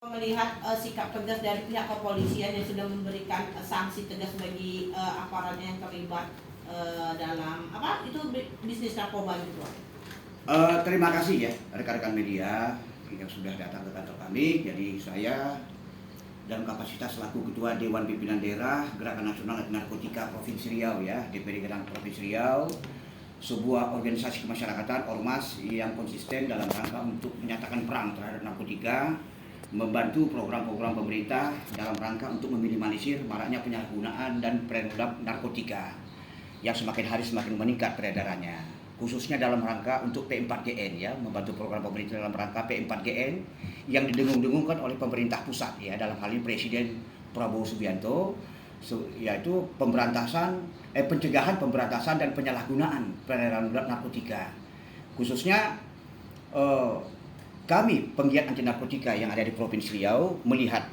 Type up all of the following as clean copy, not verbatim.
Melihat sikap tegas dari pihak kepolisian yang sudah memberikan sanksi tegas bagi aparatnya yang terlibat dalam bisnis narkoba gitu. Terima kasih ya rekan-rekan media yang sudah datang ke kantor kami. Jadi saya dalam kapasitas selaku Ketua Dewan Pimpinan Daerah Gerakan Nasional Anti Narkotika Provinsi Riau ya, DPD Gerakan Provinsi Riau, sebuah organisasi kemasyarakatan ormas yang konsisten dalam rangka untuk menyatakan perang terhadap narkotika, membantu program-program pemerintah dalam rangka untuk meminimalisir maraknya penyalahgunaan dan peredaran narkotika yang semakin hari semakin meningkat peredarannya, khususnya dalam rangka untuk P4GN ya, membantu program pemerintah dalam rangka P4GN yang didengung-dengungkan oleh pemerintah pusat ya, dalam hal ini Presiden Prabowo Subianto, yaitu pencegahan, pemberantasan dan penyalahgunaan peredaran narkotika. Khususnya kami penggiat anti narkotika yang ada di Provinsi Riau melihat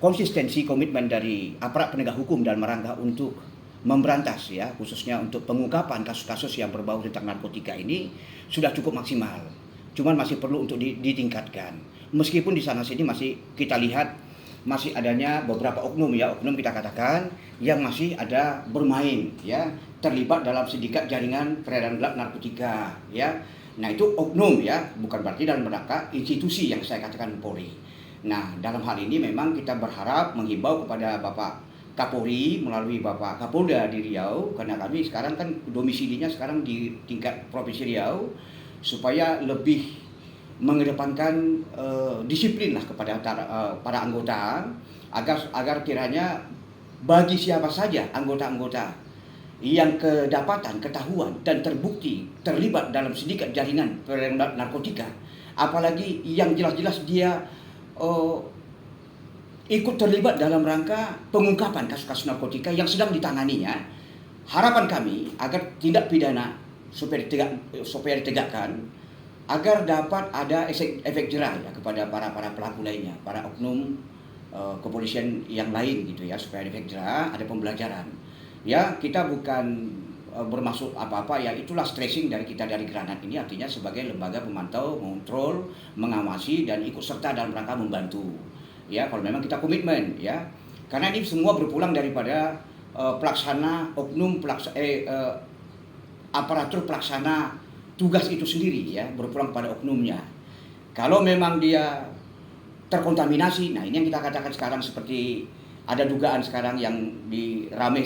konsistensi komitmen dari aparat penegak hukum dalam rangka untuk memberantas ya, khususnya untuk pengungkapan kasus-kasus yang berbau tentang narkotika ini sudah cukup maksimal. Cuman masih perlu untuk ditingkatkan. Meskipun di sana sini masih kita lihat masih adanya beberapa oknum kita katakan yang masih ada bermain ya, terlibat dalam sindikat jaringan peredaran gelap narkotika ya. Nah itu oknum ya, bukan berarti dalam rangka institusi yang saya katakan Polri. Nah dalam hal ini memang kita berharap menghimbau kepada Bapak Kapolri melalui Bapak Kapolda di Riau, karena kami sekarang kan domisilinya sekarang di tingkat Provinsi Riau, supaya lebih mengedepankan disiplin lah kepada para anggota agar kiranya bagi siapa saja anggota-anggota yang kedapatan, ketahuan dan terbukti terlibat dalam sindikat jaringan peredaran narkotika, apalagi yang jelas-jelas dia ikut terlibat dalam rangka pengungkapan kasus-kasus narkotika yang sedang ditanganinya, harapan kami agar tindak pidana supaya ditegakkan, agar dapat ada efek jerah ya kepada para pelaku lainnya, para oknum kepolisian yang lain gitu ya, supaya ada efek jerah, ada pembelajaran. Ya, kita bukan bermaksud apa-apa ya, itulah stressing dari kita dari Granat ini, artinya sebagai lembaga pemantau, mengontrol, mengawasi dan ikut serta dalam rangka membantu. Ya, kalau memang kita komitmen ya. Karena ini semua berpulang daripada aparatur pelaksana tugas itu sendiri ya, berpulang pada oknumnya. Kalau memang dia terkontaminasi, nah ini yang kita katakan sekarang seperti ada dugaan sekarang yang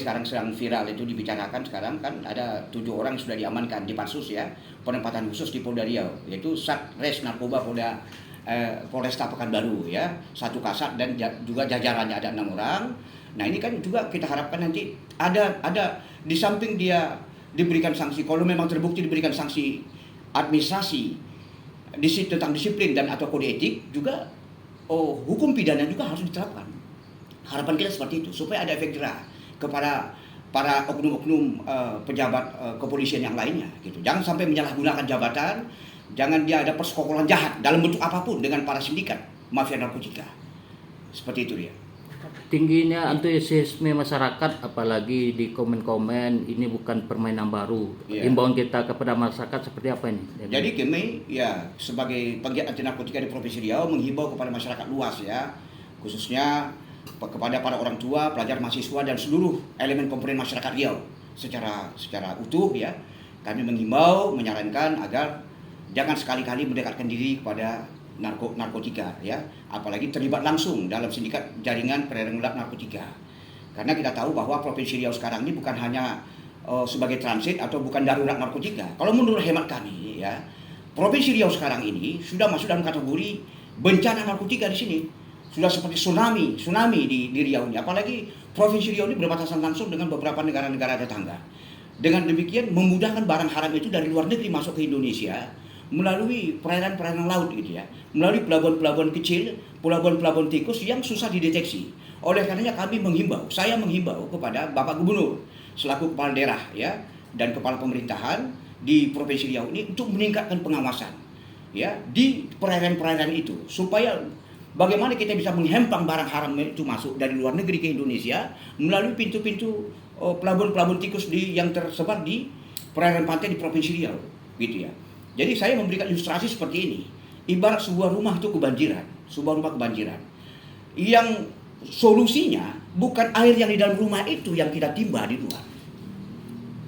sekarang sedang viral itu dibicarakan sekarang kan, ada 7 orang yang sudah diamankan di Pansus ya, penempatan khusus di Polda Riau, yaitu Satres Narkoba Polresta Pekanbaru ya, 1 kasat dan juga jajarannya ada 6 orang. Nah ini kan juga kita harapkan nanti ada di samping dia diberikan sanksi, kalau memang terbukti diberikan sanksi administrasi tentang disiplin dan atau kode etik, juga hukum pidana juga harus diterapkan. Harapan kita seperti itu, supaya ada efek jerah kepada para oknum-oknum pejabat kepolisian yang lainnya gitu. Jangan sampai menyalahgunakan jabatan, jangan dia ada persekongkolan jahat dalam bentuk apapun dengan para sindikat mafia narkotika. Seperti itu ya. Tingginya antusiasme masyarakat, apalagi di komen-komen, ini bukan permainan baru. Yeah. Imbauan kita kepada masyarakat seperti apa ini? Jadi kami ya sebagai penggiat anti narkotika di Provinsi Riau menghimbau kepada masyarakat luas ya, khususnya kepada para orang tua, pelajar, mahasiswa dan seluruh elemen komponen masyarakat Riau secara utuh ya. Kami menghimbau, menyarankan agar jangan sekali-kali mendekatkan diri kepada narkotika ya, apalagi terlibat langsung dalam sindikat jaringan peredaran gelap narkotika. Karena kita tahu bahwa Provinsi Riau sekarang ini bukan hanya sebagai transit atau bukan darurat narkotika. Kalau menurut hemat kami ya, Provinsi Riau sekarang ini sudah masuk dalam kategori bencana narkotika di sini. Sudah seperti tsunami di Riau ini. Apalagi Provinsi Riau ini berbatasan langsung dengan beberapa negara-negara tetangga. Dengan demikian memudahkan barang haram itu dari luar negeri masuk ke Indonesia melalui perairan laut gitu ya, melalui pelabuhan-pelabuhan kecil, pelabuhan-pelabuhan tikus yang susah dideteksi. Oleh karenanya saya menghimbau kepada Bapak Gubernur selaku kepala daerah ya dan kepala pemerintahan di Provinsi Riau ini untuk meningkatkan pengawasan ya di perairan-perairan itu, supaya bagaimana kita bisa menghempang barang haram itu masuk dari luar negeri ke Indonesia melalui pintu-pintu pelabuhan-pelabuhan tikus yang tersebar di perairan pantai di Provinsi Riau gitu ya. Jadi saya memberikan ilustrasi seperti ini. Ibarat sebuah rumah itu kebanjiran. sebuah rumah kebanjiran. Yang solusinya bukan air yang di dalam rumah itu yang kita timba di luar.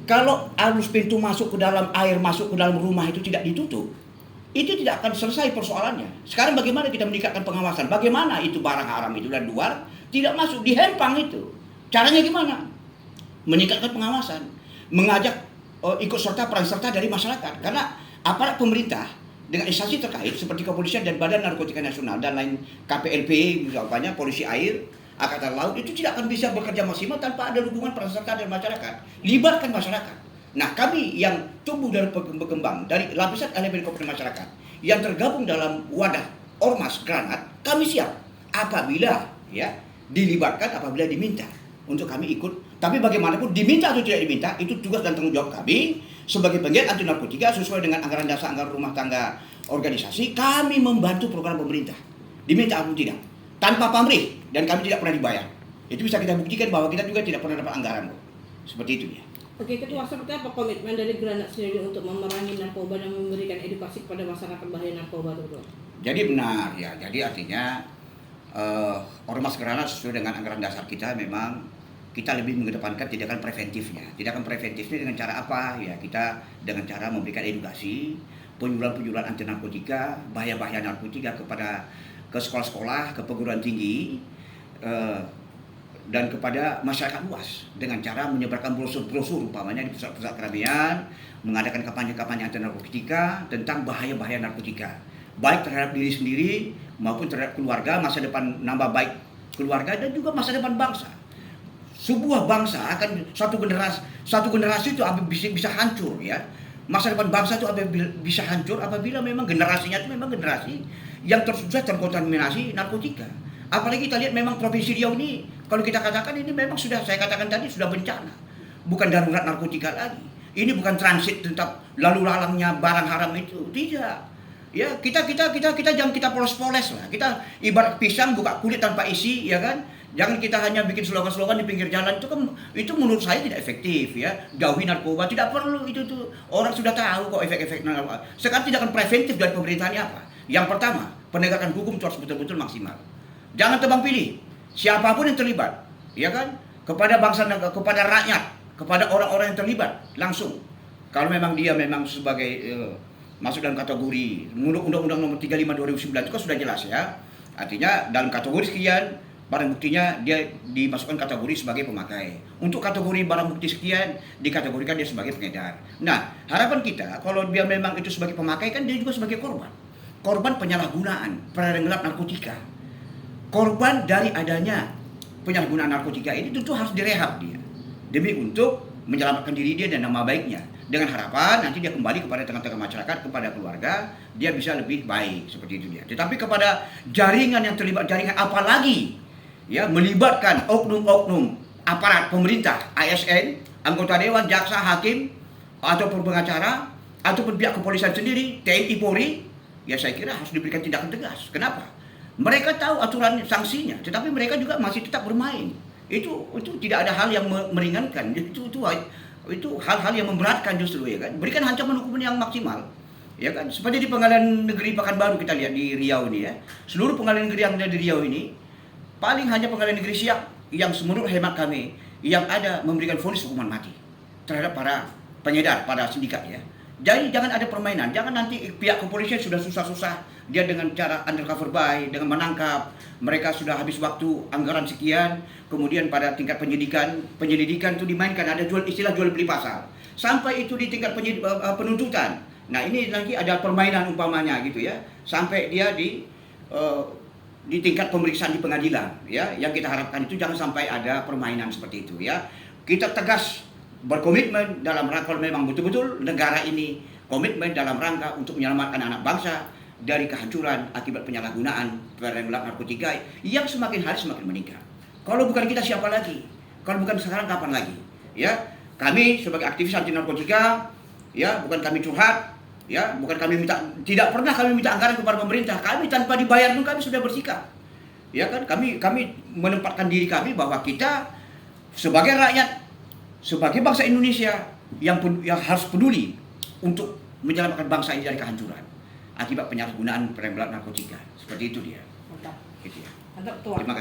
Kalau arus pintu masuk ke dalam air masuk ke dalam rumah itu tidak ditutup, itu tidak akan selesai persoalannya. Sekarang bagaimana kita meningkatkan pengawasan? Bagaimana itu barang haram itu dari luar tidak masuk, dihempang itu. Caranya gimana? Meningkatkan pengawasan, mengajak ikut serta peran serta dari masyarakat. Karena aparat pemerintah dengan instansi terkait seperti kepolisian dan Badan Narkotika Nasional dan lain KPLP misalnya polisi air, angkatan laut itu tidak akan bisa bekerja maksimal tanpa ada dukungan peran serta dari masyarakat. Libatkan masyarakat. Nah, kami yang tumbuh dan berkembang dari lapisan elemen komponen masyarakat yang tergabung dalam wadah Ormas Granat, kami siap apabila ya dilibatkan, apabila diminta untuk kami ikut. Tapi bagaimanapun diminta atau tidak diminta itu tugas dan tanggung jawab kami sebagai penggiat anti narkotika sesuai dengan anggaran dasar anggaran rumah tangga organisasi. Kami membantu program pemerintah diminta atau tidak tanpa pamrih dan kami tidak pernah dibayar. Itu bisa kita buktikan bahwa kita juga tidak pernah dapat anggaran. Seperti itu ya. Oke, Ketua, seperti apa komitmen dari Granat sendiri untuk memerangi narkoba dan memberikan edukasi kepada masyarakat bahaya narkoba, Ketua? Jadi benar ya, jadi artinya Ormas Granat sesuai dengan anggaran dasar kita memang kita lebih mengedepankan tindakan preventifnya. Tindakan preventifnya dengan cara apa? Ya kita dengan cara memberikan edukasi, penyuluhan anti narkotika, bahaya-bahaya narkotika ke sekolah-sekolah, ke perguruan tinggi, dan kepada masyarakat luas dengan cara menyebarkan brosur-brosur umpamanya di pusat-pusat keramaian, mengadakan kampanye-kampanye anti narkotika tentang bahaya-bahaya narkotika, baik terhadap diri sendiri maupun terhadap keluarga, masa depan nambah baik keluarga dan juga masa depan bangsa. Sebuah bangsa akan satu generasi itu bisa hancur ya. Masa depan bangsa itu bisa hancur apabila memang generasinya itu memang generasi yang sudah terkontaminasi narkotika. Apalagi kita lihat memang Provinsi Riau ini, kalau kita katakan ini memang sudah, saya katakan tadi sudah bencana. Bukan darurat narkotika lagi. Ini bukan transit tentang lalu lalangnya barang haram itu. Tidak. Ya, kita jangan kita polos-poles lah. Kita ibarat pisang buka kulit tanpa isi, ya kan? Jangan kita hanya bikin slogan-slogan di pinggir jalan itu menurut saya tidak efektif ya. Jauhi narkoba, tidak perlu itu tuh. Orang sudah tahu kok efek-efek narkoba. Sekarang tindakan preventif dari pemerintahannya apa? Yang pertama, penegakan hukum itu harus betul-betul maksimal. Jangan tebang pilih. Siapapun yang terlibat, ya kan? Kepada bangsa, kepada rakyat, kepada orang-orang yang terlibat langsung. Kalau memang dia memang sebagai masuk dalam kategori Undang-Undang Nomor 35 2009 itu kan sudah jelas ya. Artinya dalam kategori sekian, barang buktinya dia dimasukkan kategori sebagai pemakai. Untuk kategori barang bukti sekian dikategorikan dia sebagai pengedar. Nah, harapan kita kalau dia memang itu sebagai pemakai kan dia juga sebagai korban. Korban penyalahgunaan, peredaran gelap narkotika. Korban dari adanya penyalahgunaan narkotika ini tentu harus direhab dia. Demi untuk menyelamatkan diri dia dan nama baiknya. Dengan harapan nanti dia kembali kepada tengah-tengah masyarakat, kepada keluarga, dia bisa lebih baik seperti itu dia. Tetapi kepada jaringan yang terlibat jaringan apalagi ya melibatkan oknum-oknum aparat pemerintah, ASN, anggota dewan, jaksa, hakim, ataupun pengacara, ataupun pihak kepolisian sendiri, TNI, Polri, ya saya kira harus diberikan tindakan tegas. Kenapa? Mereka tahu aturan sanksinya, tetapi mereka juga masih tetap bermain. Itu tidak ada hal yang meringankan. Itu hal-hal yang memberatkan justru ya kan. Berikan ancaman hukuman yang maksimal. Ya kan, seperti di Pengadilan Negeri Pekanbaru kita lihat di Riau ini ya. Seluruh pengadilan negeri yang ada di Riau ini paling hanya Pengadilan Negeri Siak yang menurut hemat kami yang ada memberikan vonis hukuman mati terhadap para pengedar, para sindikat ya. Jadi jangan ada permainan, jangan nanti pihak kepolisian sudah susah-susah dia dengan cara undercover buy, dengan menangkap mereka sudah habis waktu anggaran sekian, kemudian pada tingkat penyelidikan itu dimainkan, ada istilah jual beli pasal, sampai itu di tingkat penuntutan. Nah ini lagi ada permainan umpamanya gitu ya, sampai dia di tingkat pemeriksaan di pengadilan ya, yang kita harapkan itu jangan sampai ada permainan seperti itu ya. Kita tegas berkomitmen dalam rangka memang betul-betul negara ini komitmen dalam rangka untuk menyelamatkan anak bangsa dari kehancuran akibat penyalahgunaan peredaran gelap narkotika yang semakin hari semakin meningkat. Kalau bukan kita siapa lagi? Kalau bukan sekarang kapan lagi? Ya, kami sebagai aktivis anti narkotika ya, bukan kami curhat ya, bukan kami minta, tidak pernah kami minta anggaran kepada pemerintah. Kami tanpa dibayar pun kami sudah bersikap. Ya kan, kami menempatkan diri kami bahwa kita sebagai rakyat, sebagai bangsa Indonesia yang harus peduli untuk menyelamatkan bangsa ini dari kehancuran akibat penyalahgunaan peredaran narkotika. Seperti itu dia. Gitu ya. Mantap, Ketua. Terima kasih.